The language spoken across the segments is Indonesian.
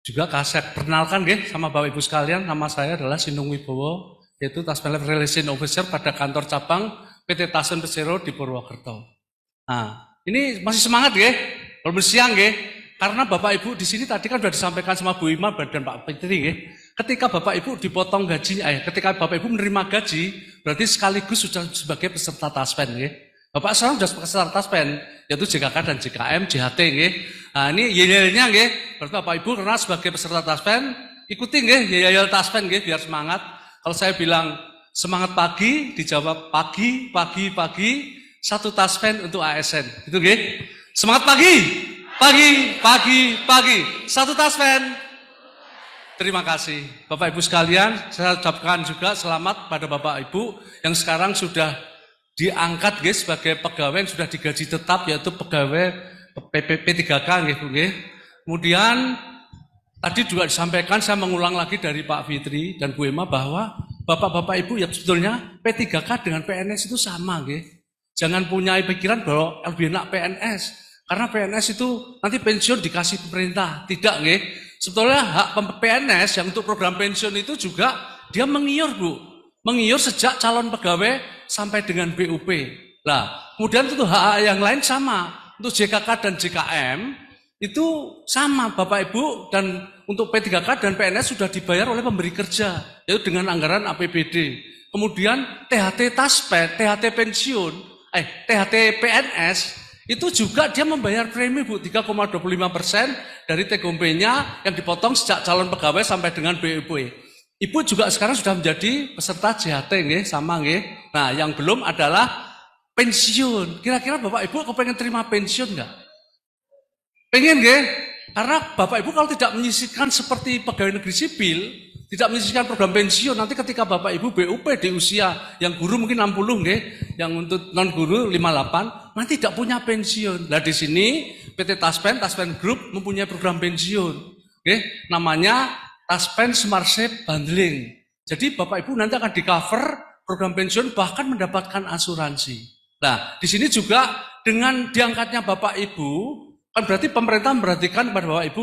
Juga saya perkenalkan sama Bapak Ibu sekalian, nama saya adalah Sinung Wibowo, yaitu Taspen Relation Officer pada kantor cabang PT Taspen Persero di Purwokerto. Nah, ini masih semangat belum siang karena Bapak Ibu di sini tadi kan sudah disampaikan sama Bu Ima dan Pak Fitri ketika Bapak Ibu dipotong gaji, ketika Bapak Ibu menerima gaji, berarti sekaligus sudah sebagai peserta Taspen Bapak sekarang sudah peserta Taspen, yaitu JKK dan JKM, JHT Nah, ini yel-yelnya berarti Bapak Ibu karena sebagai peserta Taspen, ikuti yel-yel Taspen biar semangat. Kalau saya bilang semangat pagi, dijawab pagi, satu Taspen untuk ASN. Itu semangat pagi, satu Taspen. Terima kasih. Bapak Ibu sekalian, saya ucapkan juga selamat pada Bapak Ibu yang sekarang sudah diangkat sebagai pegawai yang sudah digaji tetap, yaitu pegawai P3K Kemudian tadi juga disampaikan, saya mengulang lagi dari Pak Fitri dan Bu Ema bahwa Bapak-Bapak Ibu yang sebetulnya P3K dengan PNS itu sama Jangan punya pikiran bahwa lebih enak PNS, karena PNS itu nanti pensiun dikasih pemerintah. Tidak Sebetulnya hak PNS yang untuk program pensiun itu juga dia mengiur mengiur sejak calon pegawai sampai dengan BUP. Nah, kemudian itu hak yang lain sama. Untuk JKK dan JKM itu sama Bapak Ibu, dan untuk P3K dan PNS sudah dibayar oleh pemberi kerja, yaitu dengan anggaran APBD. Kemudian THT Taspen, THT pensiun, THT PNS itu juga dia membayar premi 3,25% dari TGP-nya yang dipotong sejak calon pegawai sampai dengan BUP. Ibu juga sekarang sudah menjadi peserta JHT sama Nah, yang belum adalah pensiun. Kira-kira Bapak Ibu kepengen terima pensiun enggak? Pengen Karena Bapak Ibu kalau tidak menyisihkan seperti pegawai negeri sipil, tidak menyisihkan program pensiun, nanti ketika Bapak Ibu BUP di usia yang guru mungkin 60 yang untuk non guru 58, nanti tidak punya pensiun. Nah, di sini PT Taspen Group mempunyai program pensiun. Namanya Taspen Smart Shape Bundling. Jadi Bapak Ibu nanti akan di-cover program pensiun, bahkan mendapatkan asuransi. Nah, di sini juga dengan diangkatnya Bapak Ibu, kan berarti pemerintah memperhatikan kepada Bapak Ibu,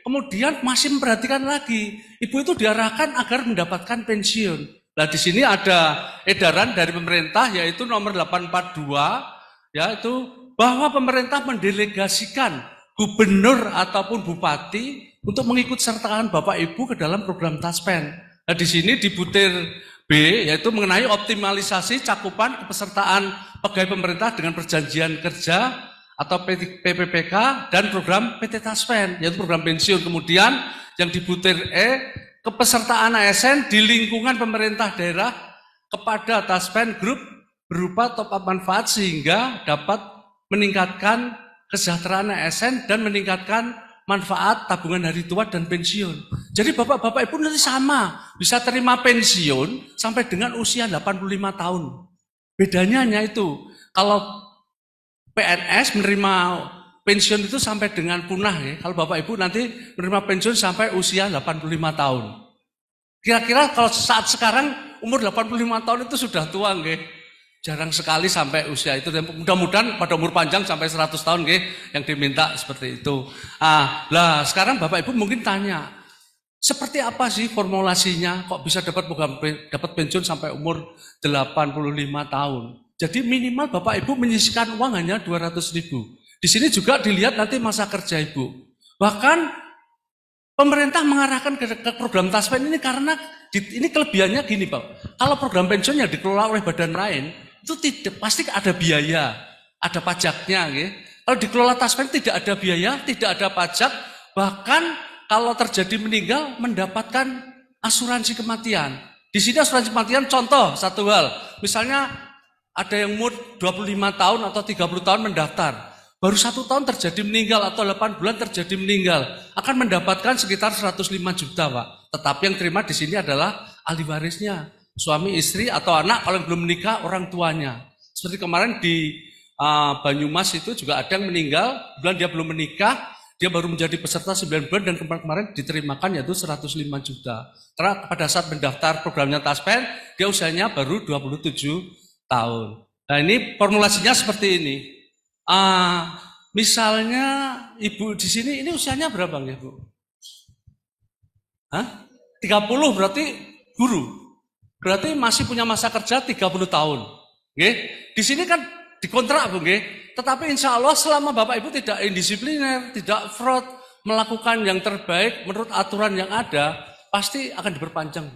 kemudian masih memperhatikan lagi. Ibu itu diarahkan agar mendapatkan pensiun. Nah, di sini ada edaran dari pemerintah, yaitu nomor 842, yaitu bahwa pemerintah mendelegasikan gubernur ataupun bupati untuk mengikut sertakan Bapak Ibu ke dalam program Taspen. Nah, di sini di butir B, yaitu mengenai optimalisasi cakupan kepesertaan pegawai pemerintah dengan perjanjian kerja atau PPPK dan program PT Taspen, yaitu program pensiun. Kemudian yang di butir E, kepesertaan ASN di lingkungan pemerintah daerah kepada Taspen Group berupa top up manfaat sehingga dapat meningkatkan kesejahteraan ASN dan meningkatkan manfaat tabungan hari tua dan pensiun. Jadi Bapak-Bapak Ibu nanti sama, bisa terima pensiun sampai dengan usia 85 tahun. Bedanya hanya itu, kalau PNS menerima pensiun itu sampai dengan punah kalau Bapak Ibu nanti menerima pensiun sampai usia 85 tahun. Kira-kira kalau saat sekarang umur 85 tahun itu sudah tua Jarang sekali sampai usia itu. Mudah-mudahan pada umur panjang sampai 100 tahun yang diminta seperti itu. Lah sekarang Bapak Ibu mungkin tanya, seperti apa sih formulasinya kok bisa dapat pensiun sampai umur 85 tahun? Jadi minimal Bapak Ibu menyisihkan uang hanya 200.000. Di sini juga dilihat nanti masa kerja Ibu. Bahkan pemerintah mengarahkan ke program Taspen ini karena ini kelebihannya gini Pak. Kalau program pensiun yang dikelola oleh badan lain itu tidak pasti ada biaya, ada pajaknya Kalau dikelola Taspen tidak ada biaya, tidak ada pajak, bahkan kalau terjadi meninggal mendapatkan asuransi kematian. Di sini asuransi kematian contoh satu hal, misalnya ada yang umur 25 tahun atau 30 tahun mendaftar, baru 1 tahun terjadi meninggal atau 8 bulan terjadi meninggal, akan mendapatkan sekitar 105 juta Pak. Tetapi yang terima di sini adalah ahli warisnya, suami, istri, atau anak, kalau yang belum menikah orang tuanya. Seperti kemarin di Banyumas itu juga ada yang meninggal, bulan dia belum menikah, dia baru menjadi peserta 9 bulan dan kemarin diterimakan yaitu 105 juta. Karena pada saat mendaftar programnya Taspen, dia usianya baru 27 tahun. Nah ini formulasinya seperti ini. Misalnya ibu di sini ini usianya berapa Bu? Hah? 30 berarti guru. Berarti masih punya masa kerja 30 tahun. Nggih. Di sini kan dikontrak, Bu, nggih. Tetapi insya Allah selama Bapak Ibu tidak indisipliner, tidak fraud, melakukan yang terbaik menurut aturan yang ada, pasti akan diperpanjang.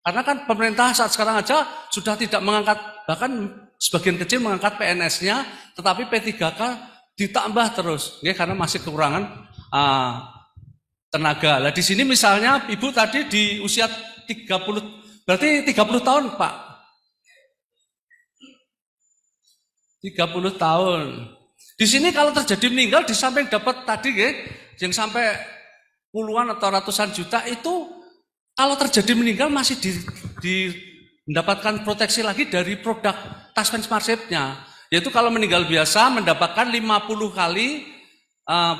Karena kan pemerintah saat sekarang aja sudah tidak mengangkat, bahkan sebagian kecil mengangkat PNS-nya, tetapi P3K ditambah terus, nggih, karena masih kekurangan tenaga. Lah di sini misalnya Ibu tadi di usia 30, berarti 30 tahun, Pak. 30 tahun. Di sini kalau terjadi meninggal di samping dapat tadi yang sampai puluhan atau ratusan juta itu kalau terjadi meninggal masih mendapatkan proteksi lagi dari produk Taspen Smartship-nya. Yaitu kalau meninggal biasa mendapatkan 50 kali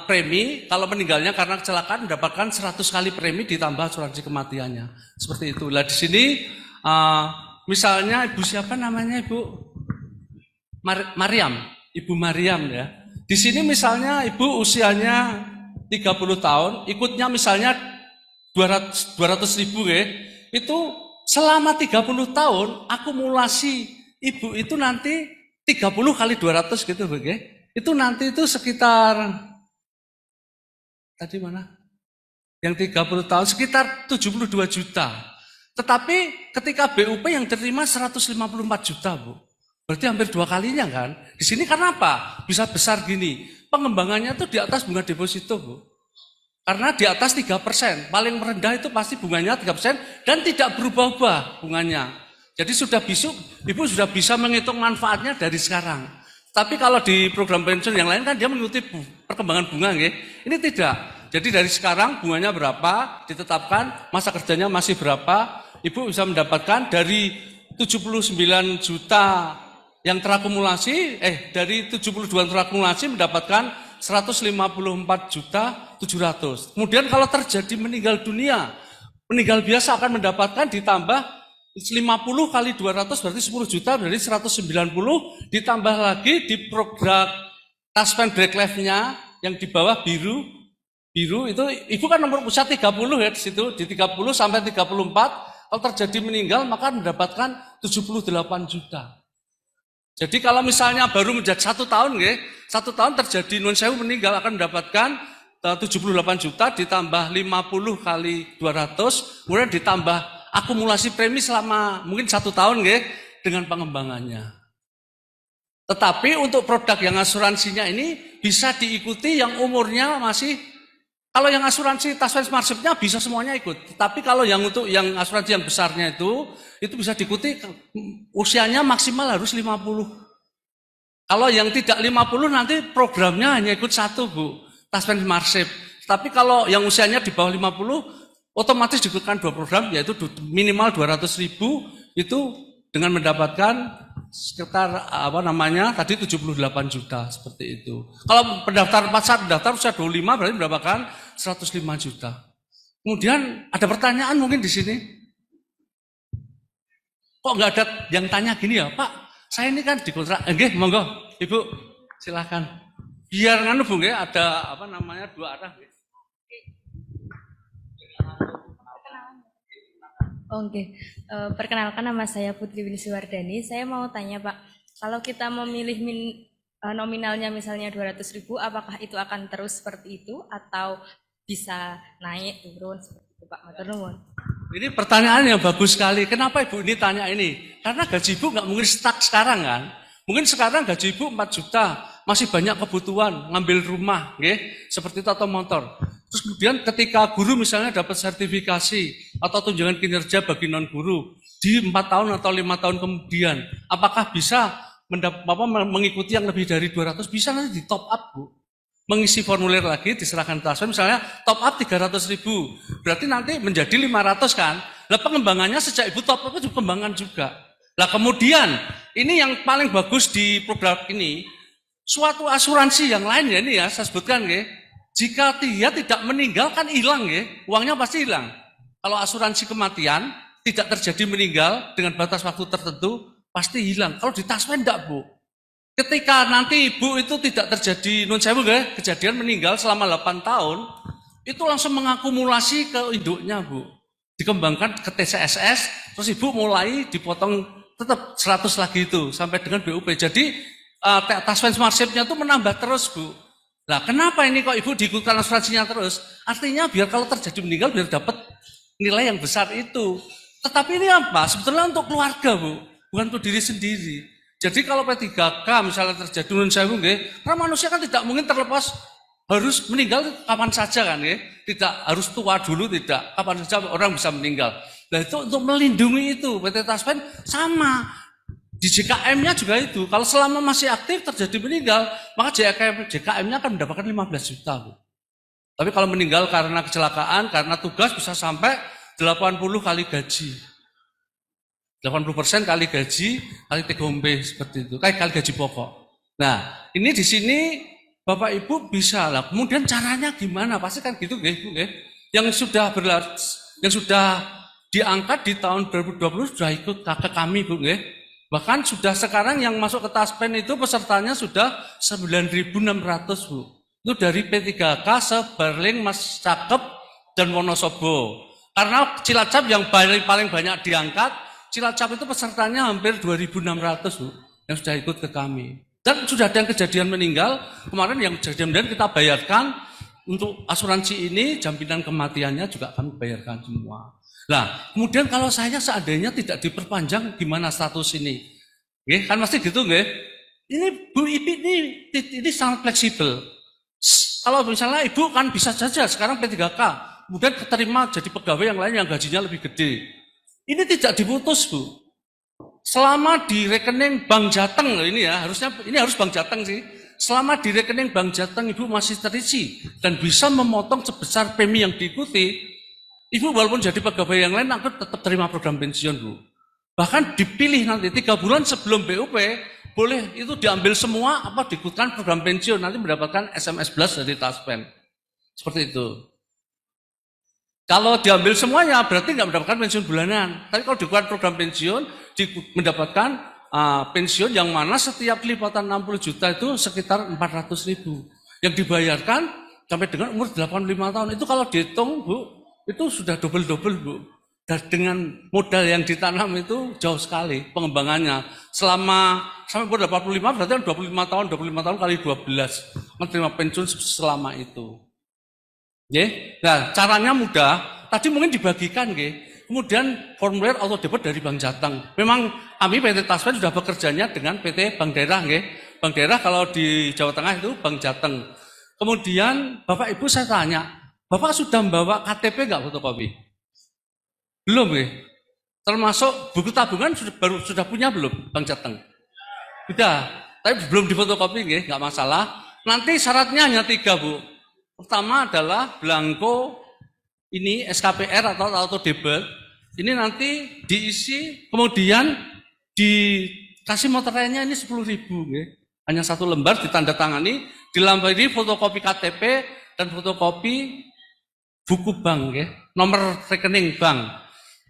premi, kalau meninggalnya karena kecelakaan mendapatkan 100 kali premi ditambah asuransi kematiannya. Seperti itu. Lah di sini misalnya Ibu siapa namanya Ibu? Mariam, Ibu Mariam ya. Di sini misalnya Ibu usianya 30 tahun, ikutnya misalnya 200 ribu itu selama 30 tahun akumulasi Ibu itu nanti 30 kali 200 gitu itu nanti itu sekitar tadi mana? Yang 30 tahun sekitar 72 juta. Tetapi ketika BUP yang terima 154 juta, Bu. Berarti hampir 2 kalinya kan. Di sini karena apa? Bisa besar gini. Pengembangannya itu di atas bunga deposito, Bu. Karena di atas 3%. Paling rendah itu pasti bunganya 3% dan tidak berubah-ubah bunganya. Jadi Ibu sudah bisa menghitung manfaatnya dari sekarang. Tapi kalau di program pensiun yang lain kan dia mengikuti perkembangan bunga, ini tidak. Jadi dari sekarang bunganya berapa, ditetapkan, masa kerjanya masih berapa, Ibu bisa mendapatkan dari 79 juta yang terakumulasi, dari 72 terakumulasi mendapatkan 154 juta 700. Kemudian kalau terjadi meninggal dunia, meninggal biasa akan mendapatkan ditambah 50 kali 200 berarti 10 juta, berarti 190 ditambah lagi di program Taspen Break Life-nya yang di bawah biru itu Ibu kan nomor usia 30 ya di situ, di 30 sampai 34 kalau terjadi meninggal maka mendapatkan 78 juta. Jadi kalau misalnya baru menjadi 1 tahun 1 tahun terjadi nun sewu meninggal akan mendapatkan 78 juta ditambah 50 kali 200 kemudian ditambah akumulasi premi selama mungkin 1 tahun dengan pengembangannya. Tetapi untuk produk yang asuransinya ini bisa diikuti yang umurnya masih, kalau yang asuransi Taspen Smartship-nya bisa semuanya ikut. Tetapi kalau yang untuk yang asuransi yang besarnya itu bisa diikuti usianya maksimal harus 50. Kalau yang tidak 50 nanti programnya hanya ikut 1, Bu, Taspen Smartship. Tapi kalau yang usianya di bawah 50 otomatis diikutkan 2 program, yaitu minimal 200 ribu itu dengan mendapatkan sekitar tadi 78 juta seperti itu. Kalau pendaftar saat pendaftar usia 25 berarti mendapatkan 105 juta. Kemudian ada pertanyaan mungkin di sini. Kok nggak ada yang tanya gini ya, Pak? Saya ini kan dikontrak. Monggo, Ibu, silakan. Biar Bu ada 2 arah. Oke, perkenalkan nama saya Putri Winsuwardani. Saya mau tanya Pak, kalau kita memilih nominalnya misalnya 200 ribu, apakah itu akan terus seperti itu atau bisa naik turun seperti itu Pak? Matur nuwun. Ini pertanyaan yang bagus sekali. Kenapa Ibu ini tanya ini? Karena gaji Ibu nggak mungkin stuck sekarang kan? Mungkin sekarang gaji Ibu 4 juta, masih banyak kebutuhan, ngambil rumah, seperti itu atau motor. Terus kemudian ketika guru misalnya dapat sertifikasi atau tunjangan kinerja bagi non-guru di 4 tahun atau 5 tahun kemudian, apakah bisa mengikuti yang lebih dari 200? Bisa nanti di top up, Bu. Mengisi formulir lagi, diserahkan Taspen, misalnya top up 300 ribu, berarti nanti menjadi 500 kan? Lah pengembangannya sejak Ibu top up itu pengembangan juga. Lah kemudian, ini yang paling bagus di program ini, suatu asuransi yang lain ya ini ya, saya sebutkan jika dia tidak meninggal kan hilang uangnya pasti hilang. Kalau asuransi kematian tidak terjadi meninggal dengan batas waktu tertentu pasti hilang. Kalau di Taspen enggak, Bu. Ketika nanti Ibu itu tidak terjadi kejadian meninggal selama 8 tahun, itu langsung mengakumulasi ke induknya, Bu. Dikembangkan ke TCSS, terus Ibu mulai dipotong tetap 100 lagi itu sampai dengan BUP. Jadi Taspen Smartship-nya itu menambah terus, Bu. Nah, kenapa ini kok Ibu diikutkan asuransinya terus? Artinya biar kalau terjadi meninggal biar dapat nilai yang besar itu. Tetapi ini apa? Sebetulnya untuk keluarga, Bu, bukan untuk diri sendiri. Jadi kalau P3K misalnya terjadi nun sewu nggih, karena manusia kan tidak mungkin terlepas harus meninggal kapan saja kan nggih. Tidak harus tua dulu, tidak. Kapan saja orang bisa meninggal. Nah, itu untuk melindungi itu PT Taspen sama. Di JKM-nya juga itu. Kalau selama masih aktif terjadi meninggal, maka JKM-nya akan mendapatkan 15 juta, Bu. Tapi kalau meninggal karena kecelakaan, karena tugas bisa sampai 80 kali gaji. 80% kali gaji, kali TGOMP seperti itu, kali gaji pokok. Nah, ini di sini Bapak Ibu bisa lah. Kemudian caranya gimana? Pasti kan gitu, Bu, Yang sudah diangkat di tahun 2020 sudah ikut ke kami, Bu, Bahkan sudah sekarang yang masuk ke Taspen itu pesertanya sudah 9.600, Bu. Itu dari P3K, Seberling, Mas Cakep, dan Wonosobo. Karena Cilacap yang paling banyak diangkat, Cilacap itu pesertanya hampir 2.600, Bu, yang sudah ikut ke kami. Dan sudah ada yang kejadian meninggal, kemarin yang kejadian meninggal kita bayarkan, untuk asuransi ini, jaminan kematiannya juga kami bayarkan semua. Nah, kemudian kalau saya seandainya tidak diperpanjang, gimana status ini? Kan pasti gitu, Ini Bu Ipi ini sangat fleksibel. Kalau misalnya Ibu kan bisa saja sekarang P3K, kemudian keterima jadi pegawai yang lain yang gajinya lebih gede. Ini tidak diputus, Bu. Selama di rekening Bank Jateng, ini harus Bank Jateng sih. Selama di rekening Bank Jateng Ibu masih terisi dan bisa memotong sebesar premi yang diikuti, Ibu walaupun jadi pegawai yang lain aku tetap terima program pensiun, Bu. Bahkan dipilih nanti 3 bulan sebelum BUP, boleh itu diambil semua apa diikutkan program pensiun, nanti mendapatkan SMS Blast dari Taspen. Seperti itu. Kalau diambil semuanya berarti nggak mendapatkan pensiun bulanan. Tapi kalau dilakukan program pensiun, mendapatkan pensiun yang mana setiap lipatan 60 juta itu sekitar 400.000. Yang dibayarkan sampai dengan umur 85 tahun. Itu kalau dihitung, Bu, itu sudah double-double, Bu. Dan dengan modal yang ditanam itu jauh sekali pengembangannya. Sampai umur 85 berarti kan 25 tahun kali 12. Menerima pensiun selama itu. Nah, caranya mudah. Tadi mungkin dibagikan, Kemudian formulir auto debit dari Bank Jateng. Memang kami PT Taspen sudah bekerjanya dengan PT Bank Daerah, Bank Daerah kalau di Jawa Tengah itu Bank Jateng. Kemudian Bapak Ibu saya tanya, Bapak sudah membawa KTP enggak fotokopi? Belum, Termasuk buku tabungan sudah punya belum Bank Jateng? Sudah, tapi belum difotokopi, enggak masalah. Nanti syaratnya hanya 3, Bu. Pertama adalah belangko ini SKPR atau auto debit. Ini nanti diisi, kemudian dikasih motornya ini 10.000, Hanya 1 lembar ditandatangani, dilambari fotokopi KTP dan fotokopi buku bank, Nomor rekening bank.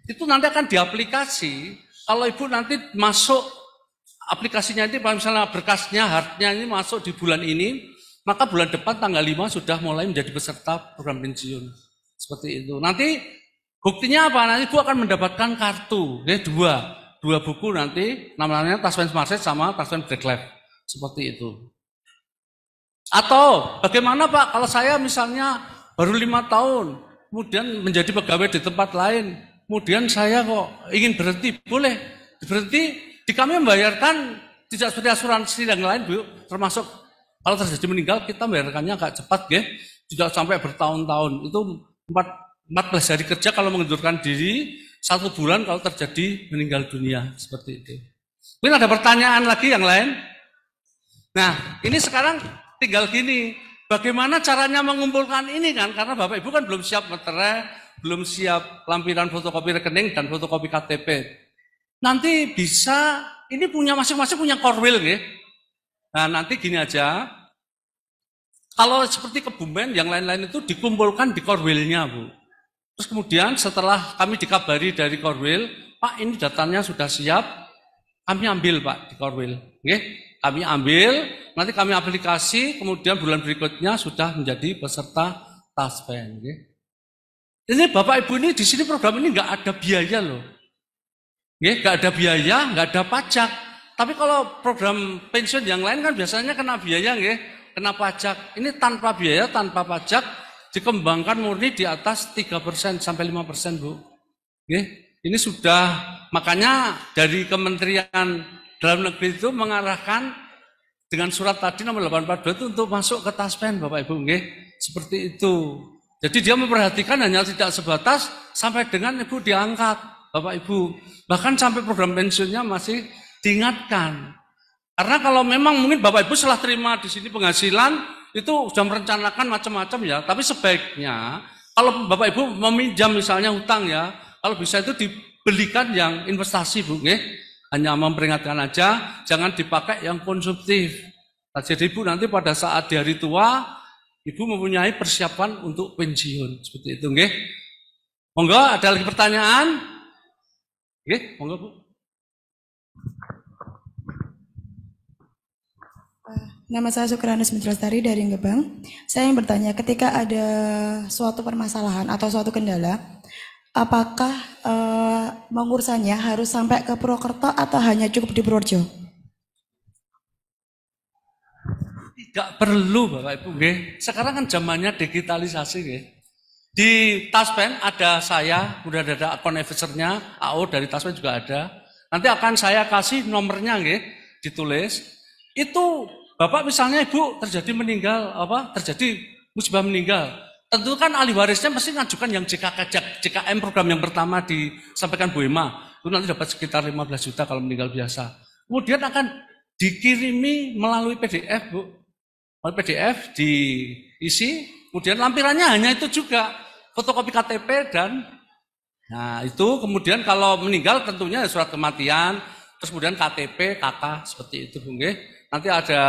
Itu nanti akan diaplikasi. Kalau Ibu nanti masuk aplikasinya ini, misalnya berkasnya, hardnya ini masuk di bulan ini, maka bulan depan tanggal 5 sudah mulai menjadi peserta program pensiun. Seperti itu. Nanti buktinya apa? Nanti Ibu akan mendapatkan kartu. Dua buku nanti, namanya Taspen Smartship sama Taspen Break Life. Seperti itu. Atau bagaimana Pak, kalau saya misalnya baru 5 tahun, kemudian menjadi pegawai di tempat lain, kemudian saya kok ingin berhenti, boleh berhenti, di kami membayarkan tidak seperti asuransi yang lain, Bu, termasuk kalau terjadi meninggal, kita membayarkannya agak cepat, tidak sampai bertahun-tahun. Itu 14 hari kerja kalau mengundurkan diri, 1 bulan kalau terjadi meninggal dunia, seperti itu. Mungkin ada pertanyaan lagi yang lain? Nah, ini sekarang tinggal gini, bagaimana caranya mengumpulkan ini kan? Karena Bapak Ibu kan belum siap materai, belum siap lampiran fotokopi rekening dan fotokopi KTP. Nanti bisa, ini punya masing-masing punya korwil, Nah, nanti gini aja, kalau seperti Kebumen, yang lain-lain itu dikumpulkan di korwilnya, Bu. Terus kemudian setelah kami dikabari dari korwil, Pak ini datanya sudah siap, kami ambil Pak di korwil. Kami ambil, nanti kami aplikasi, kemudian bulan berikutnya sudah menjadi peserta Taspen nggih. Ini Bapak Ibu ini di sini program ini nggak ada biaya loh. Nggih, nggak ada biaya, nggak ada pajak. Tapi kalau program pensiun yang lain kan biasanya kena biaya nggih, kena pajak. Ini tanpa biaya, tanpa pajak, dikembangkan murni di atas 3% sampai 5%, Bu. Nggih, ini sudah, makanya dari Kementerian Dalam Negeri itu mengarahkan dengan surat tadi nomor 842 itu untuk masuk ke Taspen, Bapak Ibu, nggih. Seperti itu. Jadi dia memperhatikan hanya tidak sebatas sampai dengan Ibu diangkat, Bapak Ibu. Bahkan sampai program pensiunnya masih diingatkan. Karena kalau memang mungkin Bapak Ibu setelah terima di sini penghasilan, itu sudah merencanakan macam-macam ya. Tapi sebaiknya, kalau Bapak Ibu meminjam misalnya hutang ya, kalau bisa itu dibelikan yang investasi, Bu. Hanya memperingatkan aja, jangan dipakai yang konsumtif. Jadi Ibu nanti pada saat di hari tua, Ibu mempunyai persiapan untuk pensiun. Seperti itu, nggih. Monggo, ada lagi pertanyaan? Nggih, monggo, Bu. Nama saya Sukranis Mitrastari dari Gebang. Saya ingin bertanya, ketika ada suatu permasalahan atau suatu kendala, apakah mengurusannya harus sampai ke Purwokerto atau hanya cukup di Purworejo? Tidak perlu, Bapak Ibu, nggih. Sekarang kan zamannya digitalisasi, nggih. Di Taspen ada saya, udah ada akun officer-nya, AO dari Taspen juga ada. Nanti akan saya kasih nomornya, nggih, ditulis. Itu Bapak misalnya Ibu terjadi meninggal, terjadi musibah meninggal. Tentu kan ahli warisnya mesti ngajukan yang JKM program yang pertama disampaikan Bu Ema. Itu nanti dapat sekitar 15 juta kalau meninggal biasa. Kemudian akan dikirimi melalui PDF, Bu. Melalui PDF diisi, kemudian lampirannya hanya itu juga. Fotokopi KTP dan, nah itu kemudian kalau meninggal tentunya surat kematian, terus kemudian KTP, KK, seperti itu, Bu. Nanti ada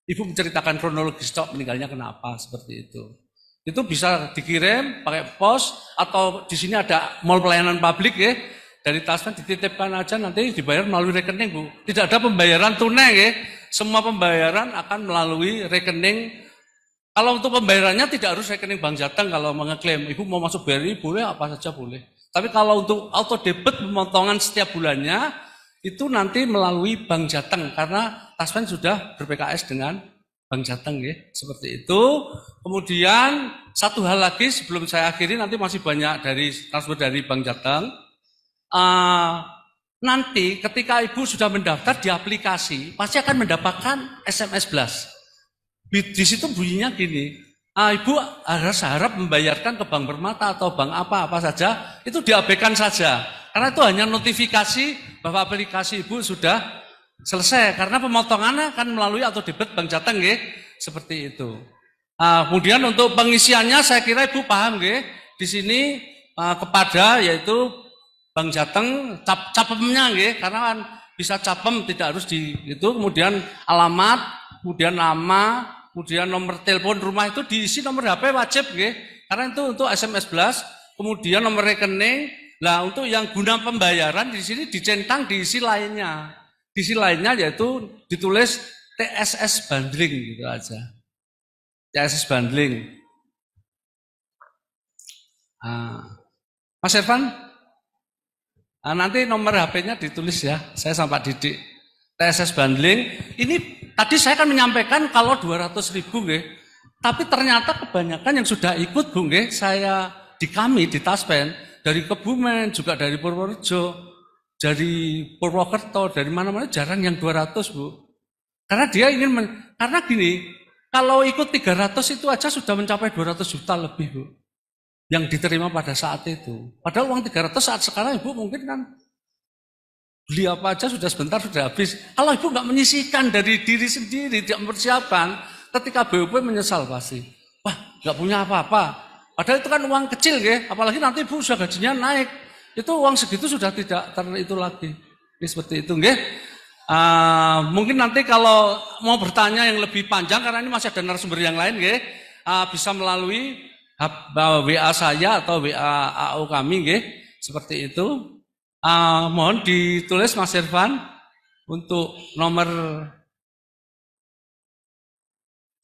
Ibu menceritakan kronologis meninggalnya kenapa, seperti itu. Itu bisa dikirim pakai pos atau di sini ada mall pelayanan publik ya. Dari Taspen dititipkan aja nanti dibayar melalui rekening, Bu. Tidak ada pembayaran tunai ya. Semua pembayaran akan melalui rekening. Kalau untuk pembayarannya tidak harus rekening Bank Jateng kalau mengeklaim. Ibu mau masuk BRI boleh, apa saja boleh. Tapi kalau untuk auto debit pemotongan setiap bulannya itu nanti melalui Bank Jateng karena Taspen sudah ber-PKS dengan Bank Jateng ya. Seperti itu. Kemudian satu hal lagi sebelum saya akhiri, nanti masih banyak dari transfer dari Bank Jateng. Nanti ketika Ibu sudah mendaftar di aplikasi pasti akan mendapatkan SMS blast. Di situ bunyinya gini, Ibu harap membayarkan ke Bank Permata atau bank apa saja, itu diabaikan saja. Karena itu hanya notifikasi bahwa aplikasi Ibu sudah selesai. Karena pemotongannya akan melalui auto debit Bank Jateng, ya. Seperti itu. Kemudian untuk pengisiannya saya kira Ibu paham, ya. Di sini kepada yaitu Bank Jateng capemnya, ya. Karena kan bisa capem tidak harus di itu. Kemudian alamat, kemudian nama, kemudian nomor telepon rumah itu diisi nomor HP wajib, ya. Karena itu untuk SMS blast. Kemudian nomor rekening. Nah, untuk yang guna pembayaran di sini dicentang diisi lainnya. Diisi lainnya yaitu ditulis TSS bundling gitu aja. TSS bundling. Mas Irfan, nanti nomor HP-nya ditulis ya. Saya sampai didik. TSS bundling. Ini tadi saya kan menyampaikan kalau 200.000 nggih. Tapi ternyata kebanyakan yang sudah ikut, Bu nggih, saya di kami di Taspen dari Kebumen, juga dari Purworejo, dari Purwokerto, dari mana-mana jarang yang 200, Bu. Karena dia ingin, karena gini, kalau ikut 300 itu aja sudah mencapai 200 juta lebih, Bu. Yang diterima pada saat itu. Padahal uang 300 saat sekarang Ibu mungkin kan beli apa aja sudah sebentar sudah habis. Kalau Ibu nggak menyisihkan dari diri sendiri, tidak mempersiapkan, ketika BUP menyesal pasti. Wah, nggak punya apa-apa. Padahal itu kan uang kecil, ya. Apalagi nanti Ibu sudah gajinya naik. Itu uang segitu sudah tidak itu lagi. Ini seperti itu, nggih. Mungkin nanti kalau mau bertanya yang lebih panjang, karena ini masih ada narasumber yang lain, nggih. Bisa melalui WA saya atau WA AO kami, nggih. Seperti itu. Mohon ditulis Mas Irfan untuk nomor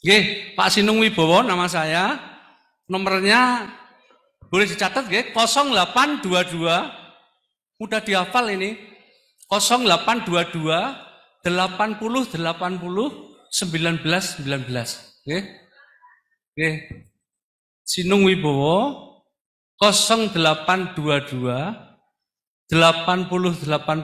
Nggih, Pak Sinung Wibowo nama saya. Nomornya boleh dicatat nggih, 0822. Mudah dihafal ini. 0822 80 80 19 19. Nggih. Nggih. Sinung Wibowo 0822 80 80